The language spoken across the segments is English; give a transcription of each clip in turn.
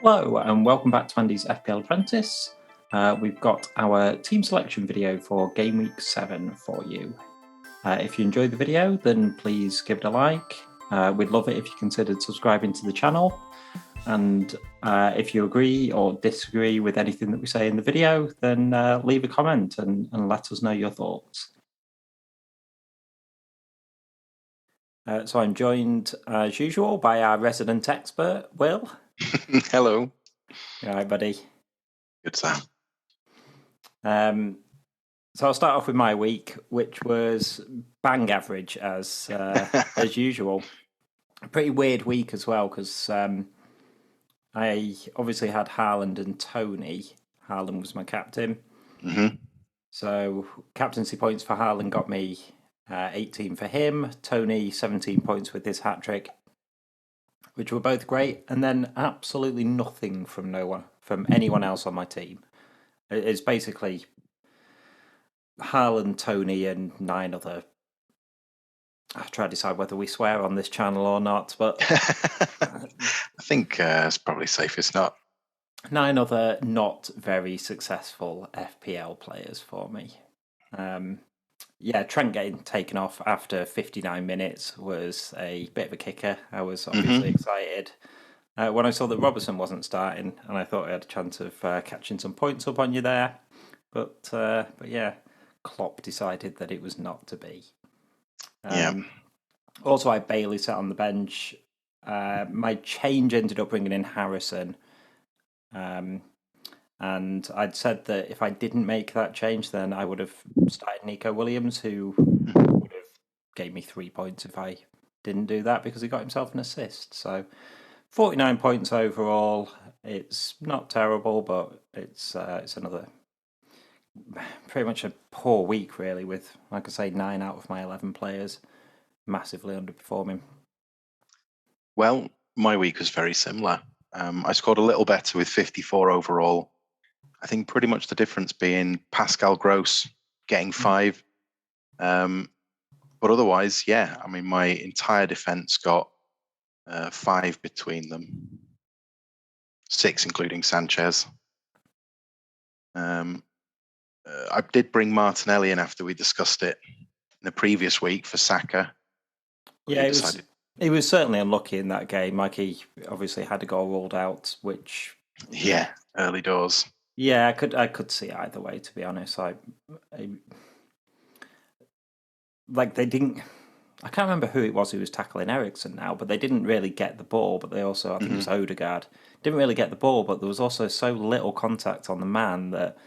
Hello and welcome back to Andy's FPL Apprentice. We've got our team selection video for Gameweek 7 for you. If you enjoyed the video, then please give it a like. We'd love it if you considered subscribing to the channel. And if you agree or disagree with anything that we say in the video, then leave a comment and let us know your thoughts. So I'm joined, as usual, by our resident expert, Will. Hello. All right, buddy. Good, Sam. So I'll start off with my week, which was bang average as usual. A pretty weird week as well because I obviously had Haaland and Tony. Haaland was my captain. Mm-hmm. So captaincy points for Haaland got me 18 for him. Tony 17 points with his hat trick, which were both great, and then absolutely nothing from anyone else on my team. It's basically Haaland, Tony, and 9 other. I try to decide whether we swear on this channel or not, but I think it's probably safest not. 9 other not very successful FPL players for me. Trent getting taken off after 59 minutes was a bit of a kicker. I was obviously excited when I saw that Robertson wasn't starting, and I thought I had a chance of catching some points up on you there. But yeah, Klopp decided that it was not to be. Also, I Bailey sat on the bench. My change ended up bringing in Harrison. And I'd said that if I didn't make that change, then I would have started Nico Williams, who would have gave me 3 points if I didn't do that because he got himself an assist. So 49 points overall. It's not terrible, but it's another pretty much a poor week really. With, like I say, 9 out of my 11 players massively underperforming. Well, my week was very similar. I scored a little better with 54 overall. I think pretty much the difference being Pascal Gross getting 5. But otherwise, yeah, I mean, my entire defence got 5 between them. 6, including Sanchez. I did bring Martinelli in after we discussed it in the previous week for Saka. Yeah, he was certainly unlucky in that game. Like, he obviously had a goal ruled out, which... Yeah, early doors. Yeah, I could see either way, to be honest. They didn't... I can't remember who it was who was tackling Eriksen now, but they didn't really get the ball. But they also, I think it was Odegaard, didn't really get the ball, but there was also so little contact on the man that,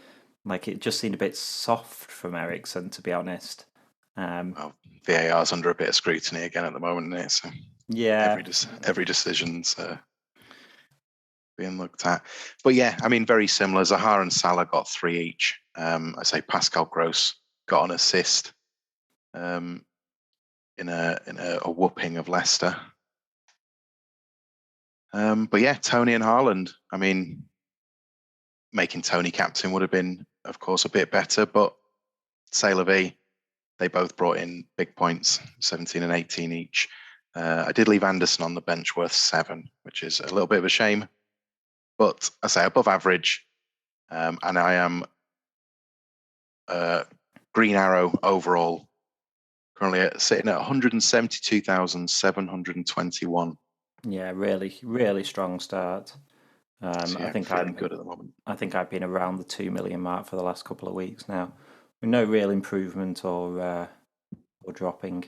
like, it just seemed a bit soft from Eriksen, to be honest. Well, VAR's under a bit of scrutiny again at the moment, isn't it? So yeah, every decision's being looked at. But yeah, I mean, very similar. Zaha and Salah got 3 each. I say Pascal Gross got an assist in a whooping of Leicester. But yeah, Tony and Haaland. I mean, making Tony captain would have been, of course, a bit better. But c'est la vie. They both brought in big points, 17 and 18 each. I did leave Anderson on the bench worth 7, which is a little bit of a shame. But I say above average. And I am Green Arrow overall. Currently sitting at 172,721. Yeah, really, really strong start. So yeah, I think I'm good at the moment. I think I've been around the 2 million mark for the last couple of weeks now, with no real improvement or dropping.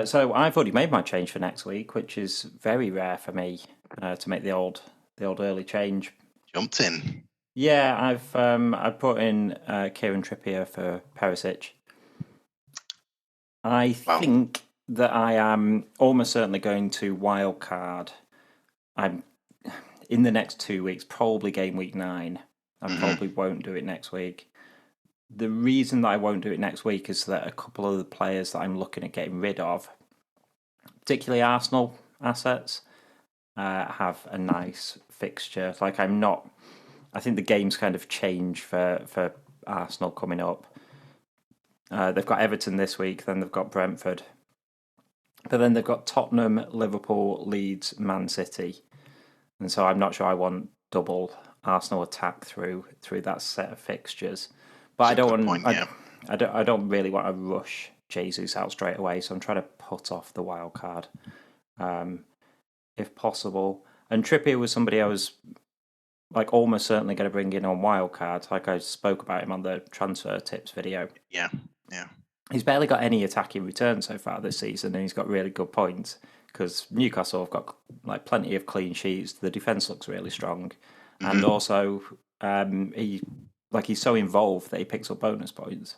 So I've already made my change for next week, which is very rare for me to make the old early change. Jumped in. Yeah, I put in Kieran Trippier for Perišić. I think that I am almost certainly going to wildcard. I'm in the next 2 weeks, probably game week 9. I probably won't do it next week. The reason that I won't do it next week is that a couple of the players that I'm looking at getting rid of, particularly Arsenal assets, have a nice fixture. Like, I think the game's kind of changed for Arsenal coming up. They've got Everton this week, then they've got Brentford. But then they've got Tottenham, Liverpool, Leeds, Man City. and so I'm not sure I want double Arsenal attack through that set of fixtures. But That's a good point. Yeah, I don't really want to rush Jesus out straight away, so I'm trying to put off the wild card, if possible. And Trippier was somebody I was like almost certainly going to bring in on wild cards, like I spoke about him on the transfer tips video. Yeah. He's barely got any attacking return so far this season, and he's got really good points because Newcastle have got like plenty of clean sheets. The defense looks really strong, and also he's so involved that he picks up bonus points.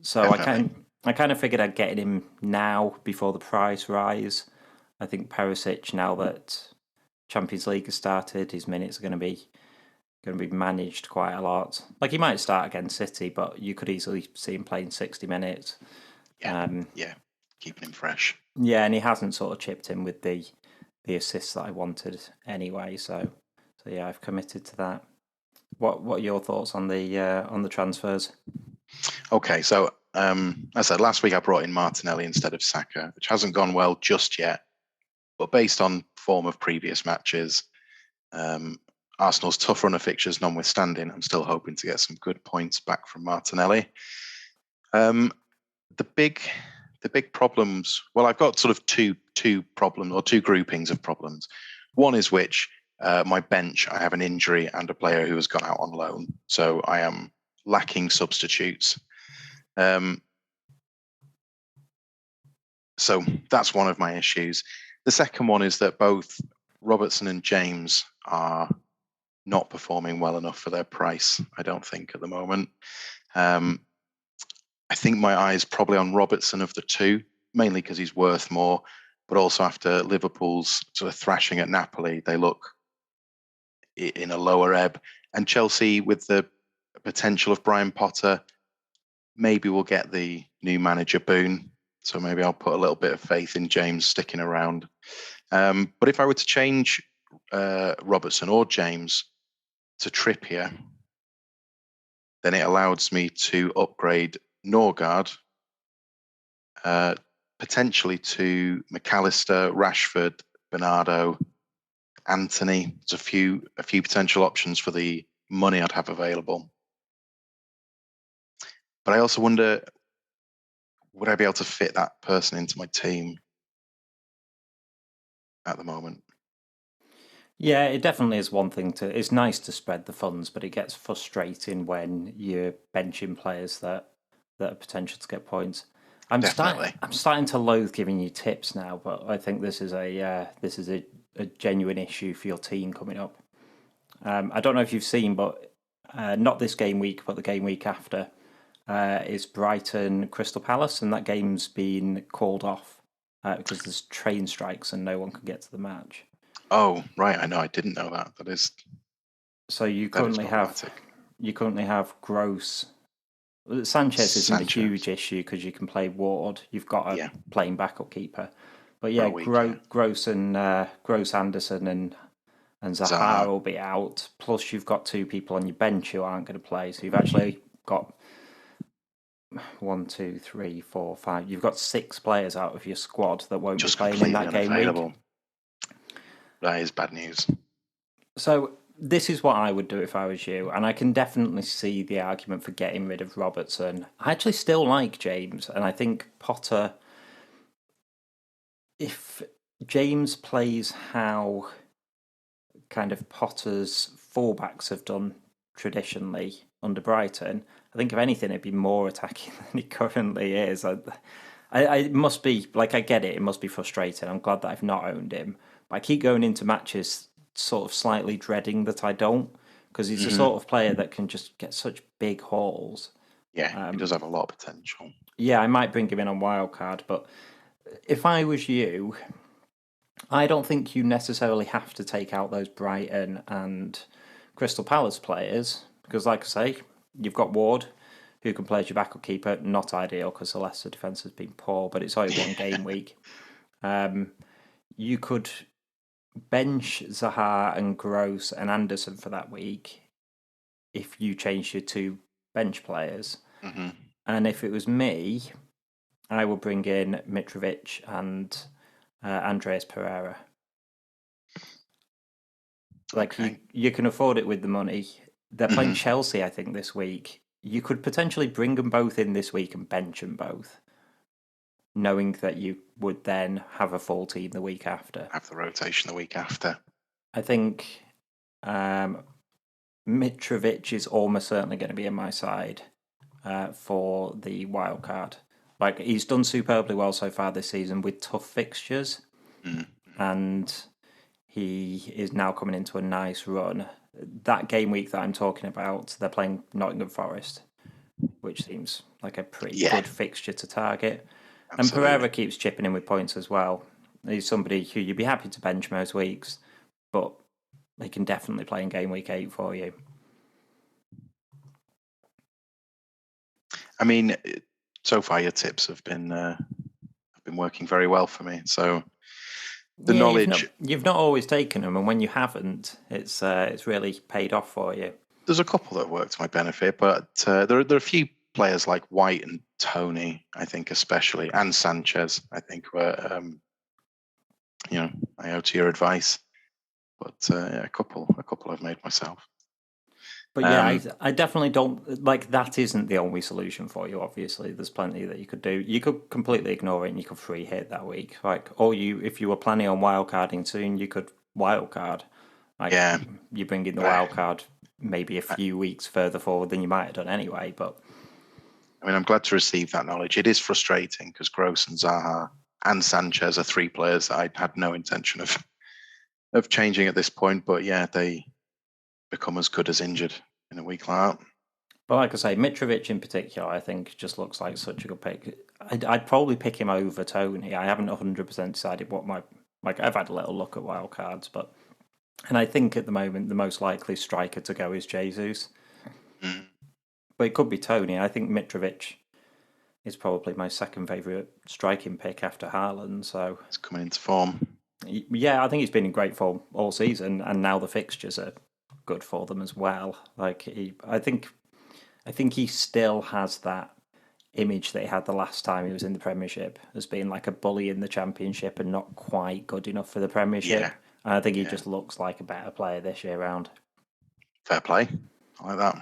So Definitely. I kind of figured I'd get him now before the price rise. I think Perišić, now that Champions League has started, his minutes are going to be managed quite a lot. Like he might start against City, but you could easily see him playing 60 minutes. Yeah, keeping him fresh. Yeah, and he hasn't sort of chipped in with the assists that I wanted anyway. So yeah, I've committed to that. What are your thoughts on the transfers? Okay, so as I said last week, I brought in Martinelli instead of Saka, which hasn't gone well just yet. But based on form of previous matches, Arsenal's tough run of fixtures notwithstanding, I'm still hoping to get some good points back from Martinelli. The big problems. Well, I've got sort of two problems or two groupings of problems. One is which my bench, I have an injury and a player who has gone out on loan, so I am lacking substitutes. So that's one of my issues. The second one is that both Robertson and James are not performing well enough for their price, I don't think, at the moment. I think my eye is probably on Robertson of the two, mainly because he's worth more, but also after Liverpool's sort of thrashing at Napoli, they look in a lower ebb. And Chelsea, with the potential of Brian Potter, maybe we'll get the new manager boon. So maybe I'll put a little bit of faith in James sticking around. But if I were to change Robertson or James to Trippier, then it allows me to upgrade Norgard, potentially to McAllister, Rashford, Bernardo, Anthony. There's a few potential options for the money I'd have available. But I also wonder, would I be able to fit that person into my team at the moment? Yeah, it definitely is one thing to. It's nice to spread the funds, but it gets frustrating when you're benching players that are potential to get points. I'm starting to loathe giving you tips now, but I think this is a genuine issue for your team coming up. I don't know if you've seen, but not this game week, but the game week after is Brighton Crystal Palace, and that game's been called off because there's train strikes and no one can get to the match. Oh, right. I know. I didn't know that. That is. So you currently have Gross. Sanchez isn't a huge issue because you can play Ward. You've got a playing backup keeper. But yeah, Gross and Gross, Anderson and Zaha will be out. Plus you've got two people on your bench who aren't going to play. So you've actually got 1, 2, 3, 4, 5. You've got 6 players out of your squad that won't be playing in that game week. That is bad news. So this is what I would do if I was you, and I can definitely see the argument for getting rid of Robertson. I actually still like James, and I think Potter, if James plays how kind of Potter's fullbacks have done traditionally under Brighton, I think if anything it'd be more attacking than he currently is. I must be, like, I get it must be frustrating. I'm glad that I've not owned him, but I keep going into matches sort of slightly dreading that I don't, because he's the sort of player that can just get such big hauls. Yeah, he does have a lot of potential. Yeah, I might bring him in on wildcard, but if I was you, I don't think you necessarily have to take out those Brighton and Crystal Palace players, because like I say, you've got Ward, who can play as your backup keeper. Not ideal because the Leicester defence has been poor, but it's only one game week. You could bench Zaha and Gross and Anderson for that week if you change your 2 bench players. Mm-hmm. And if it was me, I would bring in Mitrovic and Andreas Pereira. Like you can afford it with the money. They're playing Chelsea, I think, this week. You could potentially bring them both in this week and bench them both, knowing that you would then have a full team the week after. Have the rotation the week after. I think Mitrovic is almost certainly going to be in my side for the wild card. Like, he's done superbly well so far this season with tough fixtures, and he is now coming into a nice run. That game week that I'm talking about, they're playing Nottingham Forest, which seems like a pretty good fixture to target. Absolutely. And Pereira keeps chipping in with points as well. He's somebody who you'd be happy to bench most weeks, but he can definitely play in game week 8 for you. I mean, so far your tips have been working very well for me. So the knowledge you've not always taken them, and when you haven't, it's really paid off for you. There's a couple that have worked to my benefit, but there are a few players like White and Tony, I think especially, and Sanchez, I think, were I owe to your advice. But a couple I've made myself. But yeah, I definitely don't like that. Isn't the only solution for you. Obviously, there's plenty that you could do. You could completely ignore it, and you could free hit that week. If you were planning on wildcarding soon, you could wildcard. You bring in the wildcard maybe a few weeks further forward than you might have done anyway. But I mean, I'm glad to receive that knowledge. It is frustrating because Gross and Zaha and Sanchez are 3 players that I had no intention of changing at this point. But yeah, they become as good as injured in a week like that. But like I say, Mitrovic in particular, I think just looks like such a good pick. I'd probably pick him over Tony. I haven't 100% decided what I've had a little look at wild cards, and I think at the moment the most likely striker to go is Jesus. But it could be Tony. I think Mitrovic is probably my second favourite striking pick after Haaland. So he's coming into form. Yeah, I think he's been in great form all season, and now the fixtures are good for them as well. I think he still has that image that he had the last time he was in the Premiership as being like a bully in the Championship and not quite good enough for the Premiership. Yeah. And I think he just looks like a better player this year round. Fair play. I like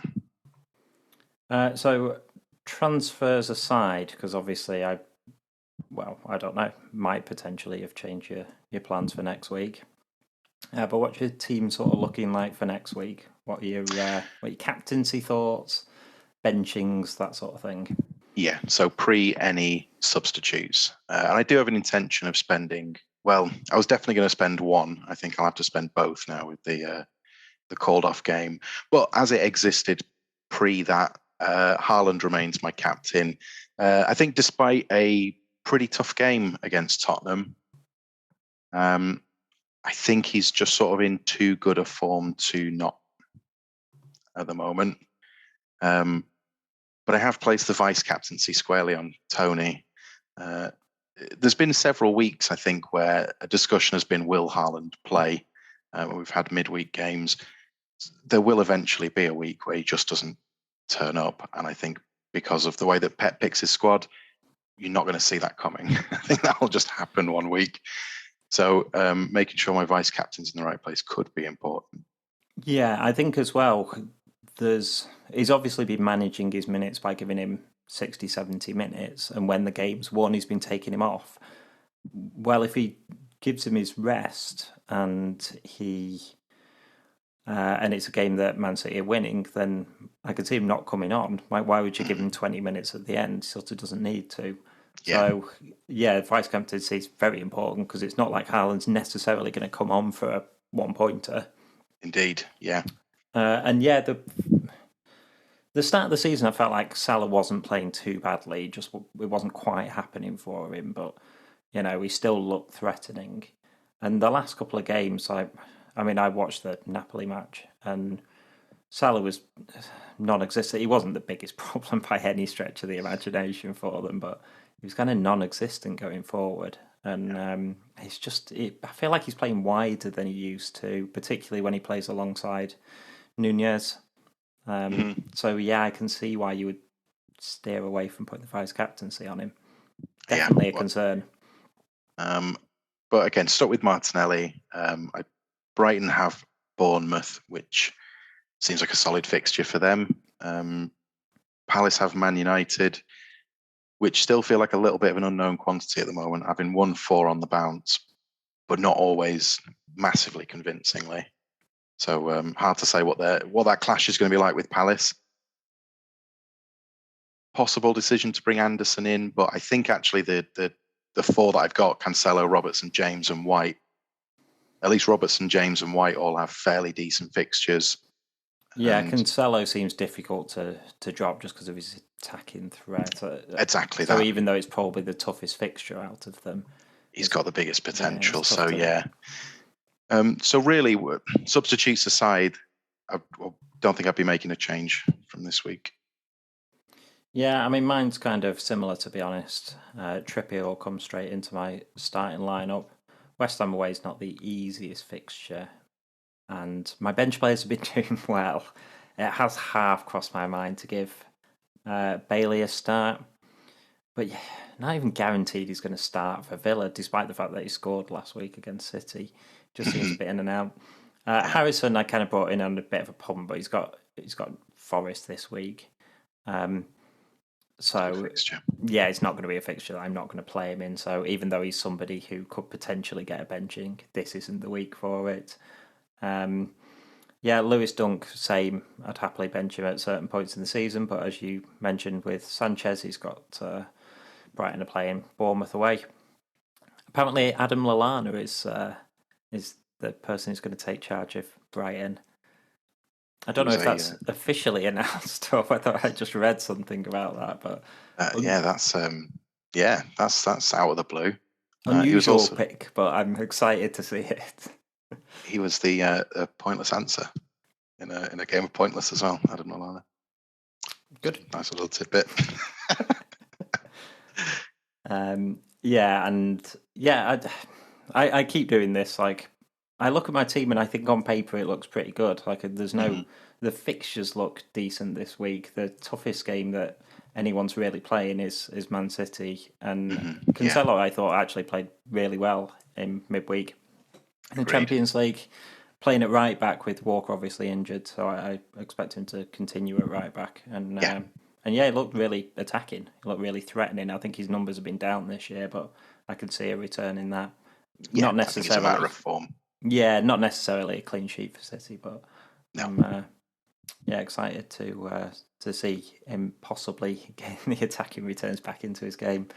that. So transfers aside, because obviously I don't know, might potentially have changed your plans for next week. But what's your team sort of looking like for next week? What are your captaincy thoughts, benchings, that sort of thing? Yeah, so pre any substitutes. And I do have an intention of spending, I was definitely going to spend one. I think I'll have to spend both now with the called off game. But as it existed pre that, Haaland remains my captain. I think despite a pretty tough game against Tottenham, I think he's just sort of in too good a form to not at the moment. But I have placed the vice captaincy squarely on Tony. There's been several weeks, I think, where a discussion has been, will Haaland play? We've had midweek games. There will eventually be a week where he just doesn't turn up. And I think because of the way that Pep picks his squad, you're not going to see that coming. I think that will just happen one week. So making sure my vice captain's in the right place could be important. Yeah, I think as well, he's obviously been managing his minutes by giving him 60, 70 minutes. And when the game's won, he's been taking him off. Well, if he gives him his rest and and it's a game that Man City are winning, then I could see him not coming on. Why would you give him 20 minutes at the end? He sort of doesn't need to. Yeah. So, yeah, vice captaincy is very important because it's not like Haaland's necessarily going to come on for a 1-pointer. Indeed, yeah. And yeah, the start of the season, I felt like Salah wasn't playing too badly. Just it wasn't quite happening for him, but he still looked threatening. And the last couple of games, I watched the Napoli match, and Salah was non-existent. He wasn't the biggest problem by any stretch of the imagination for them, but he was kind of non-existent going forward. And it's just, I feel like he's playing wider than he used to, particularly when he plays alongside Nunez. So yeah, I can see why you would steer away from putting the vice captaincy on him. Definitely a concern. But again, stuck with Martinelli. Brighton have Bournemouth, which seems like a solid fixture for them. Palace have Man United, which still feel like a little bit of an unknown quantity at the moment, having won 4 on the bounce, but not always massively convincingly. So hard to say what that clash is going to be like with Palace. Possible decision to bring Anderson in, but I think actually the 4 that I've got, Cancelo, Robertson, James and White, at least Robertson, James and White all have fairly decent fixtures. Yeah, Cancelo seems difficult to drop just because of his attacking threat. Exactly so that. Even though it's probably the toughest fixture out of them, he's got the biggest potential. So really, substitutes aside, I don't think I'd be making a change from this week. Yeah, I mean, mine's kind of similar, to be honest. Trippier will come straight into my starting lineup. West Ham away is not the easiest fixture, and my bench players have been doing well. It has half crossed my mind to give Bailey a start, but yeah, not even guaranteed he's going to start for Villa, despite the fact that he scored last week against City. Just seems a bit in and out. Harrison, I kind of brought in on a bit of a problem, but he's got Forest this week. So yeah, it's not going to be a fixture that I'm not going to play him in. So even though he's somebody who could potentially get a benching, this isn't the week for it. Lewis Dunk, same. I'd happily bench him at certain points in the season, but as you mentioned with Sanchez, he's got Brighton are playing Bournemouth away. Apparently, Adam Lallana is the person who's going to take charge of Brighton. I don't know if that's officially announced or whether I just read something about that, but that's out of the blue. Unusual pick, but I'm excited to see it. He was the pointless answer in a game of pointless as well. Adam Lallana. Good, nice little tidbit. I keep doing this. Like, I look at my team and I think on paper it looks pretty good. Like, there's no the fixtures look decent this week. The toughest game that anyone's really playing is Man City, and Cancelo I thought actually played really well in midweek. In the Champions League, playing at right back with Walker obviously injured, so I expect him to continue at right back. And he looked really attacking. He looked really threatening. I think his numbers have been down this year, but I could see a return in that. Yeah, not necessarily. I think it's a matter of form. Yeah, not necessarily a clean sheet for City, but I'm excited to see him possibly getting the attacking returns back into his game.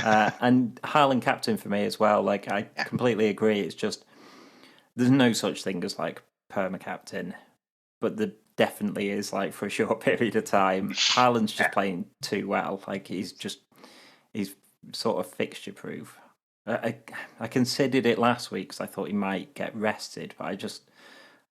And Haaland captain for me as well. Like, I completely agree. It's just there's no such thing as like perma captain, but there definitely is, like, for a short period of time. Haaland's just playing too well. Like, he's sort of fixture proof. I considered it last week because I thought he might get rested, but I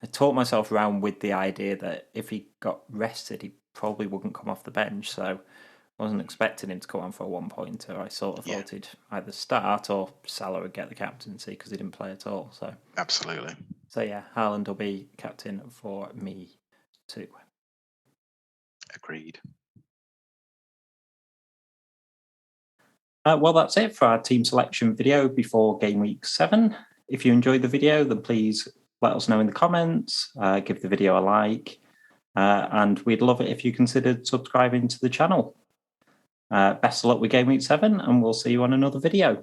talked myself around with the idea that if he got rested, he probably wouldn't come off the bench. So I wasn't expecting him to come on for a 1-pointer. I sort of thought he'd either start or Salah would get the captaincy because he didn't play at all. So absolutely. So yeah, Haaland will be captain for me too. Agreed. Well, that's it for our team selection video before Game Week 7. If you enjoyed the video, then please let us know in the comments, give the video a like, and we'd love it if you considered subscribing to the channel. Best of luck with Game Week 7, and we'll see you on another video.